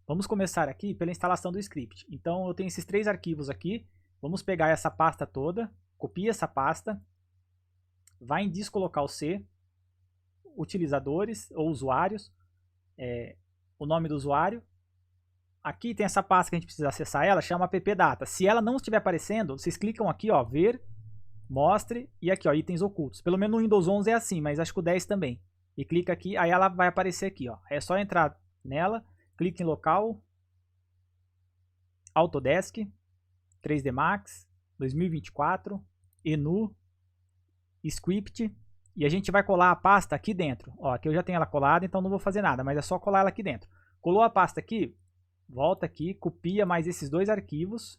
Vamos começar aqui pela instalação do script. Então eu tenho esses 3 arquivos aqui. Vamos pegar essa pasta toda, copia essa pasta, vai em disco local C, utilizadores ou usuários, o nome do usuário. Aqui tem essa pasta que a gente precisa acessar ela, chama appdata. Se ela não estiver aparecendo, vocês clicam aqui, ó, ver, mostre, e aqui, ó, itens ocultos. Pelo menos no Windows 11 é assim, mas acho que o 10 também. E clica aqui, aí ela vai aparecer aqui, ó. É só entrar nela, clique em local, Autodesk, 3D Max, 2024, ENU, Script, e a gente vai colar a pasta aqui dentro. Ó, aqui eu já tenho ela colada, então não vou fazer nada, mas é só colar ela aqui dentro. Colou a pasta aqui, volta aqui, copia mais esses 2 arquivos,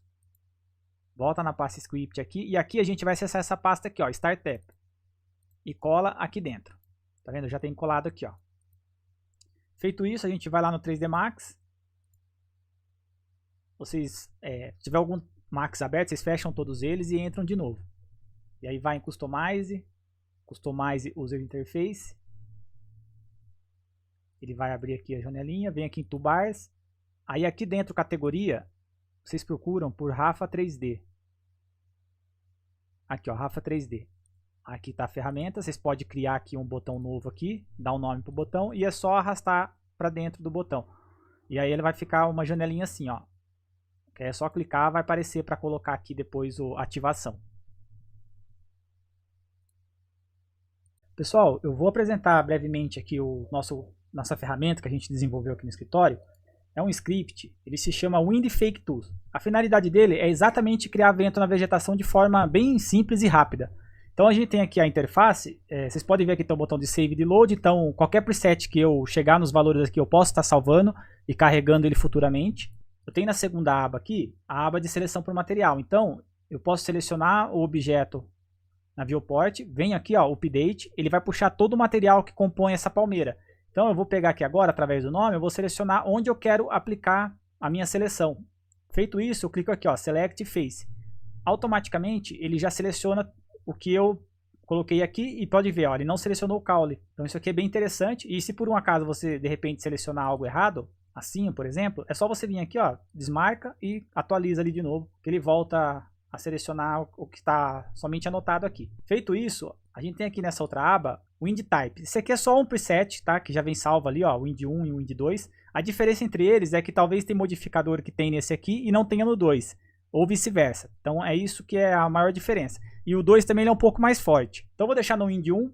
volta na pasta Script aqui, e aqui a gente vai acessar essa pasta aqui, ó, Startup, e cola aqui dentro. Tá vendo? Eu já tenho colado aqui, ó. Feito isso, a gente vai lá no 3D Max. Vocês, se tiver algum Max aberto, vocês fecham todos eles e entram de novo. E aí vai em Customize, Customize User Interface. Ele vai abrir aqui a janelinha, vem aqui em Toolbars. Aí aqui dentro, categoria, vocês procuram por Rafa 3D. Aqui, ó, Rafa 3D. Aqui está a ferramenta, vocês podem criar aqui um botão novo aqui, dar um nome para o botão e é só arrastar para dentro do botão. E aí ele vai ficar uma janelinha assim, ó. É só clicar, vai aparecer para colocar aqui depois a ativação. Pessoal, eu vou apresentar brevemente aqui nossa ferramenta que a gente desenvolveu aqui no escritório. É um script, ele se chama WindFake Tools. A finalidade dele é exatamente criar vento na vegetação de forma bem simples e rápida. Então a gente tem aqui a interface, vocês podem ver aqui tem o botão de Save e de Load, então qualquer preset que eu chegar nos valores aqui eu posso estar salvando e carregando ele futuramente. Eu tenho na segunda aba aqui, a aba de seleção por material, então eu posso selecionar o objeto na viewport, vem aqui, ó, Update, ele vai puxar todo o material que compõe essa palmeira. Então eu vou pegar aqui agora, através do nome, eu vou selecionar onde eu quero aplicar a minha seleção. Feito isso, eu clico aqui, ó, Select Face. Automaticamente ele já seleciona o que eu coloquei aqui e pode ver, ó, ele não selecionou o caule. Então isso aqui é bem interessante. E se por um acaso você de repente selecionar algo errado, assim, por exemplo, é só você vir aqui, ó, desmarca e atualiza ali de novo, que ele volta a selecionar o que está somente anotado aqui. Feito isso, a gente tem aqui nessa outra aba Wind Type. Esse aqui é só um preset, tá? Que já vem salvo ali, ó, Wind 1 e Wind 2. A diferença entre eles é que talvez tem modificador que tem nesse aqui e não tenha no 2, ou vice-versa. Então é isso que é a maior diferença. E o 2 também ele é um pouco mais forte. Então eu vou deixar no Wind 1.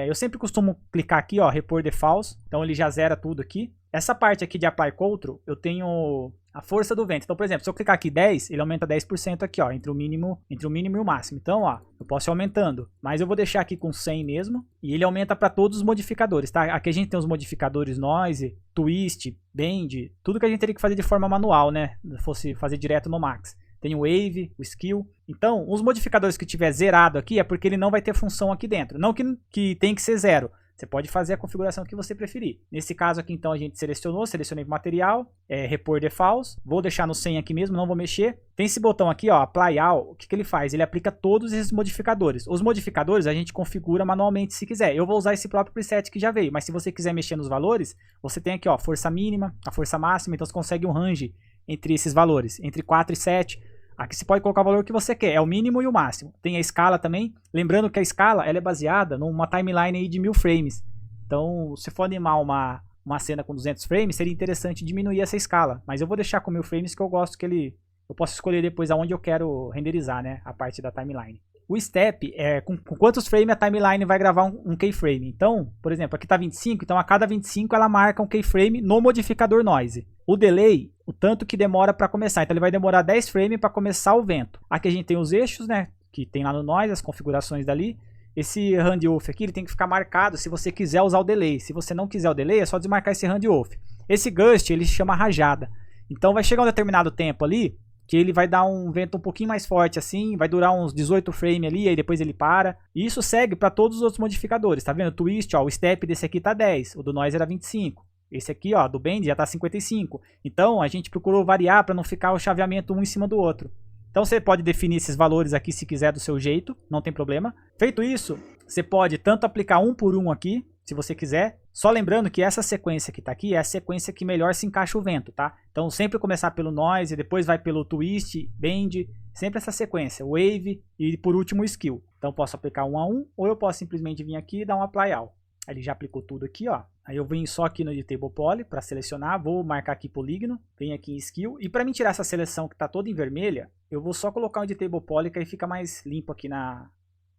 Eu sempre costumo clicar aqui, ó, Repor Defaults. Então ele já zera tudo aqui. Essa parte aqui de Apply Control, eu tenho a força do vento. Então, por exemplo, se eu clicar aqui 10, ele aumenta 10% aqui, ó, entre o mínimo e o máximo. Então, ó, eu posso ir aumentando. Mas eu vou deixar aqui com 100 mesmo. E ele aumenta para todos os modificadores, tá? Aqui a gente tem os modificadores Noise, Twist, Bend, tudo que a gente teria que fazer de forma manual, né? Se fosse fazer direto no Max. Tem o Wave, o Skill. Então, os modificadores que tiver zerado aqui é porque ele não vai ter função aqui dentro. Não que tem que ser zero. Você pode fazer a configuração que você preferir. Nesse caso aqui, então, a gente selecionei o material, Repor Defaults. Vou deixar no 100 aqui mesmo, não vou mexer. Tem esse botão aqui, ó, Apply All. O que ele faz? Ele aplica todos esses modificadores. Os modificadores a gente configura manualmente se quiser. Eu vou usar esse próprio preset que já veio, mas se você quiser mexer nos valores, você tem aqui, ó, força mínima, a força máxima, então você consegue um range entre esses valores, entre 4 e 7. Aqui você pode colocar o valor que você quer, é o mínimo e o máximo. Tem a escala também, lembrando que a escala ela é baseada numa timeline aí de 1000 frames. Então, se for animar uma cena com 200 frames, seria interessante diminuir essa escala. Mas eu vou deixar com 1000 frames que eu gosto que eu posso escolher depois aonde eu quero renderizar, né, a parte da timeline. O step é com quantos frames a timeline vai gravar um keyframe. Então, por exemplo, aqui está 25, então a cada 25 ela marca um keyframe no modificador Noise. O delay, o tanto que demora para começar. Então ele vai demorar 10 frames para começar o vento. Aqui a gente tem os eixos, né, que tem lá no Noise, as configurações dali. Esse handoff aqui ele tem que ficar marcado se você quiser usar o delay. Se você não quiser o delay, é só desmarcar esse handoff. Esse gust ele se chama rajada. Então vai chegar um determinado tempo ali que ele vai dar um vento um pouquinho mais forte assim, vai durar uns 18 frames ali, aí depois ele para. E isso segue para todos os outros modificadores, tá vendo? O twist, ó, o step desse aqui tá 10, o do noise era 25. Esse aqui, ó, do bend já tá 55. Então a gente procurou variar para não ficar o chaveamento um em cima do outro. Então você pode definir esses valores aqui se quiser do seu jeito, não tem problema. Feito isso, você pode tanto aplicar um por um aqui, se você quiser, Só lembrando que essa sequência que está aqui é a sequência que melhor se encaixa o vento, tá? Então sempre começar pelo noise, depois vai pelo twist, bend, sempre essa sequência, wave e por último o skill. Então posso aplicar 1 a 1 ou eu posso simplesmente vir aqui e dar um apply all. Ele já aplicou tudo aqui, ó. Aí eu venho só aqui no editable poly para selecionar, vou marcar aqui polígono, venho aqui em skill e para mim tirar essa seleção que está toda em vermelha, eu vou só colocar um editable poly que aí fica mais limpo aqui na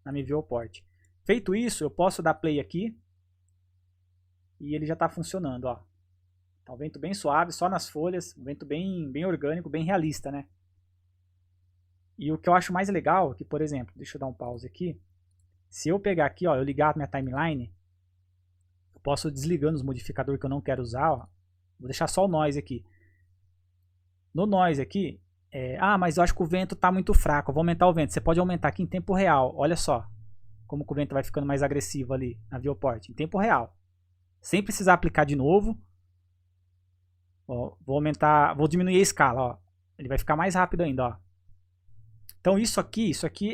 minha viewport. Feito isso, eu posso dar play aqui. E ele já está funcionando, ó. Tá um vento bem suave, só nas folhas, um vento bem orgânico, bem realista, né? E o que eu acho mais legal, que por exemplo, deixa eu dar um pause aqui. Se eu pegar aqui, ó, eu ligar a minha timeline, eu posso ir desligando os modificadores que eu não quero usar, ó. Vou deixar só o noise aqui. No noise aqui, mas eu acho que o vento está muito fraco, eu vou aumentar o vento. Você pode aumentar aqui em tempo real, olha só. Como que o vento vai ficando mais agressivo ali na viewport, em tempo real. Sem precisar aplicar de novo. Ó, vou diminuir a escala, ó. Ele vai ficar mais rápido ainda, ó. Então isso aqui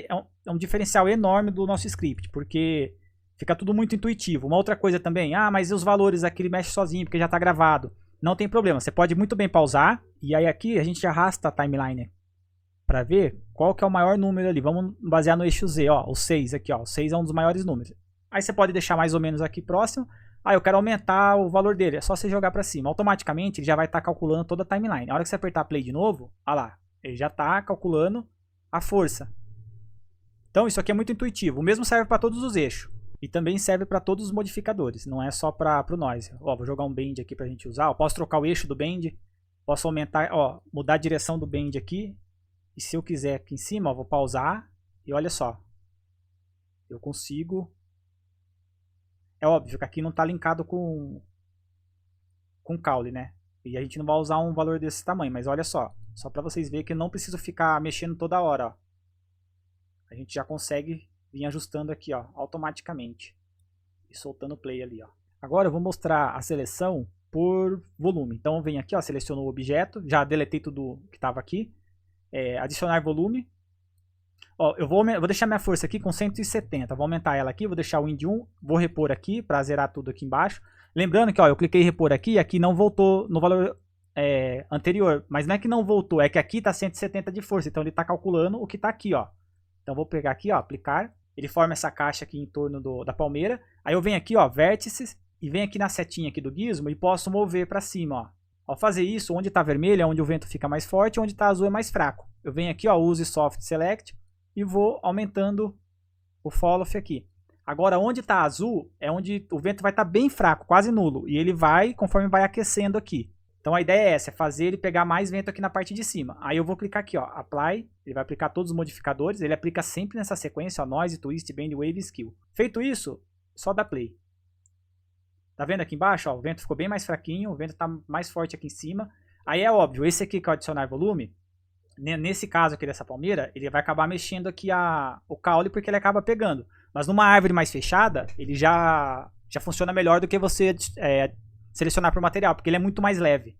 é um diferencial enorme do nosso script, porque fica tudo muito intuitivo. Uma outra coisa também, mas os valores aqui ele mexe sozinho, porque já está gravado. Não tem problema, você pode muito bem pausar, e aí aqui a gente arrasta a timeline para ver qual que é o maior número ali. Vamos basear no eixo Z, ó, o 6 aqui, ó. O 6 é um dos maiores números. Aí você pode deixar mais ou menos aqui próximo. Eu quero aumentar o valor dele, é só você jogar para cima. Automaticamente ele já vai estar calculando toda a timeline. Na hora que você apertar play de novo, olha lá, ele já está calculando a força. Então isso aqui é muito intuitivo. O mesmo serve para todos os eixos. E também serve para todos os modificadores, não é só para o noise. Ó, vou jogar um bend aqui para a gente usar. Posso trocar o eixo do bend, posso aumentar, ó, mudar a direção do bend aqui. E se eu quiser aqui em cima, ó, vou pausar e olha só. Eu consigo... É óbvio que aqui não está linkado com caule, né? E a gente não vai usar um valor desse tamanho, mas olha só para vocês verem que eu não preciso ficar mexendo toda hora, ó. A gente já consegue vir ajustando aqui, ó, automaticamente e soltando o play ali, ó. Agora eu vou mostrar a seleção por volume. Então eu venho aqui, ó, seleciono o objeto, já deletei tudo que estava aqui, adicionar volume. Ó, eu vou deixar minha força aqui com 170, vou aumentar ela aqui, vou deixar o wind 1, vou repor aqui para zerar tudo aqui embaixo. Lembrando que, ó, eu cliquei em repor aqui e aqui não voltou no valor anterior, mas não é que não voltou, é que aqui está 170 de força, então ele está calculando o que está aqui, ó. Então vou pegar aqui, ó, aplicar, ele forma essa caixa aqui em torno da palmeira, aí eu venho aqui, ó, vértices, e venho aqui na setinha aqui do gizmo e posso mover para cima, ó. Ao fazer isso, onde está vermelho é onde o vento fica mais forte, onde está azul é mais fraco. Eu venho aqui, ó, use soft select, e vou aumentando o follow aqui. Agora, onde está azul é onde o vento vai estar bem fraco, quase nulo. E ele vai, conforme vai aquecendo aqui. Então a ideia é essa, é fazer ele pegar mais vento aqui na parte de cima. Aí eu vou clicar aqui, ó, Apply. Ele vai aplicar todos os modificadores. Ele aplica sempre nessa sequência, ó, Noise, Twist, Bend, Wave e Skill. Feito isso, só dá Play. Tá vendo aqui embaixo? Ó, o vento ficou bem mais fraquinho, o vento está mais forte aqui em cima. Aí é óbvio, esse aqui que é o adicionar volume, nesse caso aqui dessa palmeira, ele vai acabar mexendo aqui o caule porque ele acaba pegando. Mas numa árvore mais fechada, ele já funciona melhor do que você selecionar por material, porque ele é muito mais leve.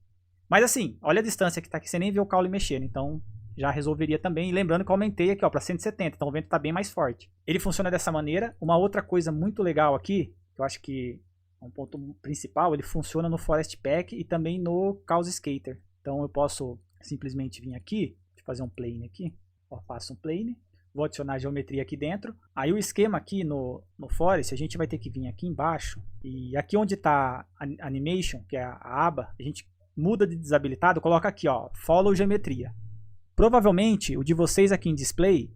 Mas assim, olha a distância que está aqui, você nem vê o caule mexendo, então já resolveria também. E lembrando que eu aumentei aqui para 170, então o vento está bem mais forte. Ele funciona dessa maneira. Uma outra coisa muito legal aqui, que eu acho que é um ponto principal, ele funciona no Forest Pack e também no Chaos Skater. Então eu posso simplesmente vir aqui, fazer um plane aqui, ó, faço um plane, vou adicionar a geometria aqui dentro. Aí o esquema aqui no Forest, a gente vai ter que vir aqui embaixo, e aqui onde está Animation, que é a aba, a gente muda de desabilitado, coloca aqui, ó, Follow Geometria. Provavelmente o de vocês aqui em Display,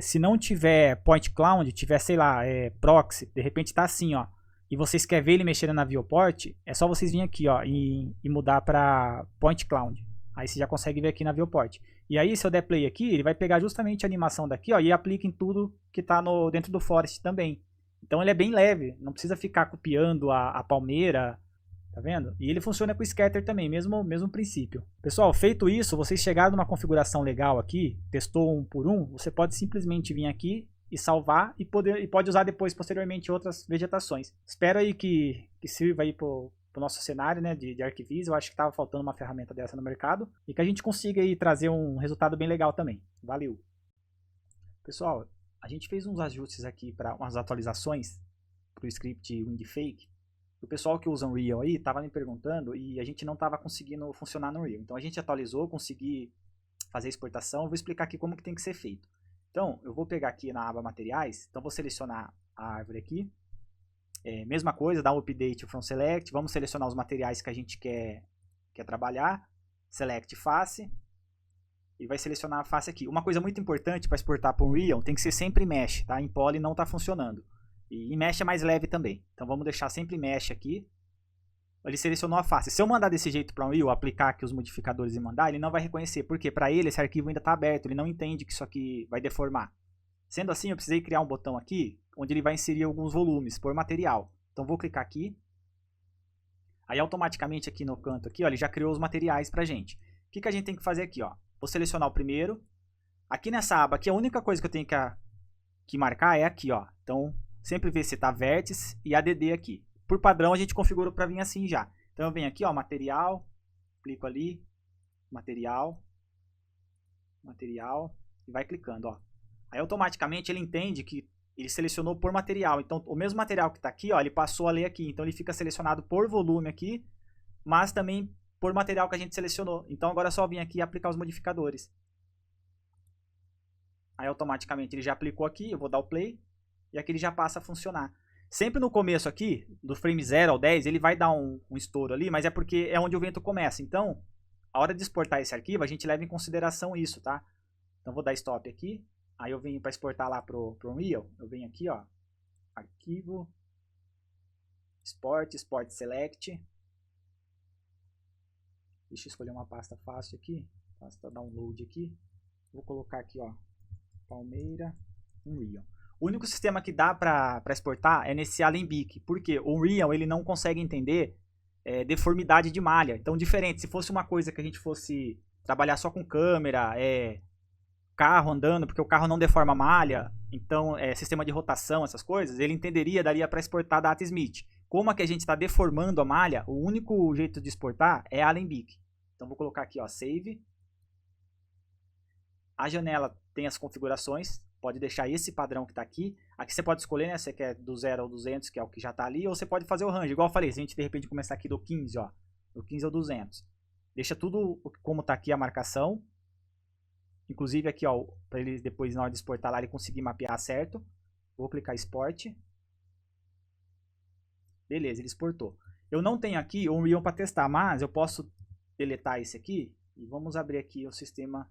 se não tiver Point Cloud, tiver, sei lá, Proxy, de repente está assim, ó, e vocês querem ver ele mexendo na viewport, é só vocês virem aqui, ó, e mudar para Point Cloud. Aí você já consegue ver aqui na viewport. E aí, se eu der play aqui, ele vai pegar justamente a animação daqui, ó, e aplica em tudo que está dentro do Forest também. Então ele é bem leve, não precisa ficar copiando a palmeira, tá vendo? E ele funciona com o Scatter também, mesmo princípio. Pessoal, feito isso, vocês chegaram numa configuração legal aqui, testou um por um, você pode simplesmente vir aqui e salvar e pode usar depois, posteriormente, outras vegetações. Espero aí que sirva aí pro nosso cenário, né, de ArcViz. Eu acho que estava faltando uma ferramenta dessa no mercado e que a gente consiga aí trazer um resultado bem legal também. Valeu! Pessoal, a gente fez uns ajustes aqui para umas atualizações para o script Windfake O pessoal que usa o Unreal aí estava me perguntando e a gente não estava conseguindo funcionar no Unreal. Então a gente atualizou, consegui fazer a exportação. Eu vou explicar aqui como que tem que ser feito. Então, eu vou pegar aqui na aba materiais. Então, vou selecionar a árvore aqui. Mesma coisa, dá um update from select. Vamos selecionar os materiais que a gente quer trabalhar. Select face. E vai selecionar a face aqui. Uma coisa muito importante para exportar para o Unreal tem que ser sempre mesh, tá? Em poly não está funcionando. E em mesh é mais leve também. Então vamos deixar sempre mesh aqui. Ele selecionou a face. Se eu mandar desse jeito para o Unreal, aplicar aqui os modificadores e mandar, ele não vai reconhecer. Porque para ele esse arquivo ainda está aberto. Ele não entende que isso aqui vai deformar. Sendo assim, eu precisei criar um botão aqui, onde ele vai inserir alguns volumes por material. Então vou clicar aqui. Aí automaticamente aqui no canto, aqui, ó, ele já criou os materiais para a gente. O que a gente tem que fazer aqui? Ó? Vou selecionar o primeiro. Aqui nessa aba, aqui, a única coisa que eu tenho que marcar é aqui. Ó. Então, sempre ver se está vértice e ADD aqui. Por padrão, a gente configura para vir assim já. Então, eu venho aqui, ó, material, clico ali, material, e vai clicando. Ó. Aí, automaticamente, ele entende que ele selecionou por material. Então, o mesmo material que está aqui, ó, ele passou a ler aqui. Então, ele fica selecionado por volume aqui, mas também por material que a gente selecionou. Então, agora é só vir aqui e aplicar os modificadores. Aí, automaticamente, ele já aplicou aqui. Eu vou dar o play. E aqui ele já passa a funcionar. Sempre no começo aqui, do frame 0 ao 10, ele vai dar um estouro ali, mas é porque é onde o vento começa. Então, a hora de exportar esse arquivo, a gente leva em consideração isso, tá? Então, vou dar stop aqui. Aí eu venho para exportar lá pro Unreal. Eu venho aqui, ó. Arquivo. Export select. Deixa eu escolher uma pasta fácil aqui. Pasta download aqui. Vou colocar aqui, ó. Palmeira Unreal. O único sistema que dá para exportar é nesse Alembic. Porque o Unreal ele não consegue entender deformidade de malha. Então, diferente. Se fosse uma coisa que a gente fosse trabalhar só com câmera, carro andando, porque o carro não deforma malha, então sistema de rotação, essas coisas, ele entenderia, daria para exportar data Smith. Como aqui a gente está deformando a malha, o único jeito de exportar é Alembic. Então vou colocar aqui, ó, save. A janela tem as configurações, pode deixar esse padrão que está aqui. Aqui você pode escolher, né, se você quer do 0 ao 200, que é o que já está ali, ou você pode fazer o range, igual eu falei, se a gente de repente começar aqui do 15, ó, do 15 ao 200. Deixa tudo como está aqui a marcação. Inclusive aqui, ó, para ele depois na hora de exportar lá ele conseguir mapear certo. Vou clicar export. Beleza, ele exportou. Eu não tenho aqui o Unreal para testar, mas eu posso deletar esse aqui e vamos abrir aqui o sistema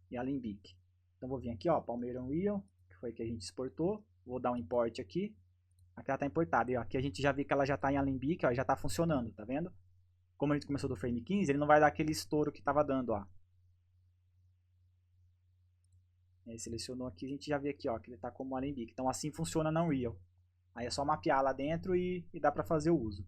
de Alembic. Então vou vir aqui, ó, Palmeira Unreal, que foi que a gente exportou. Vou dar um import aqui. Aqui ela está importada. E ó, aqui a gente já viu que ela já está em Alembic, ó, já está funcionando, tá vendo? Como a gente começou do frame 15, ele não vai dar aquele estouro que estava dando, ó. Selecionou aqui, a gente já vê aqui, ó, que ele está como Alembic. Então assim funciona na Unreal. Aí é só mapear lá dentro e dá para fazer o uso.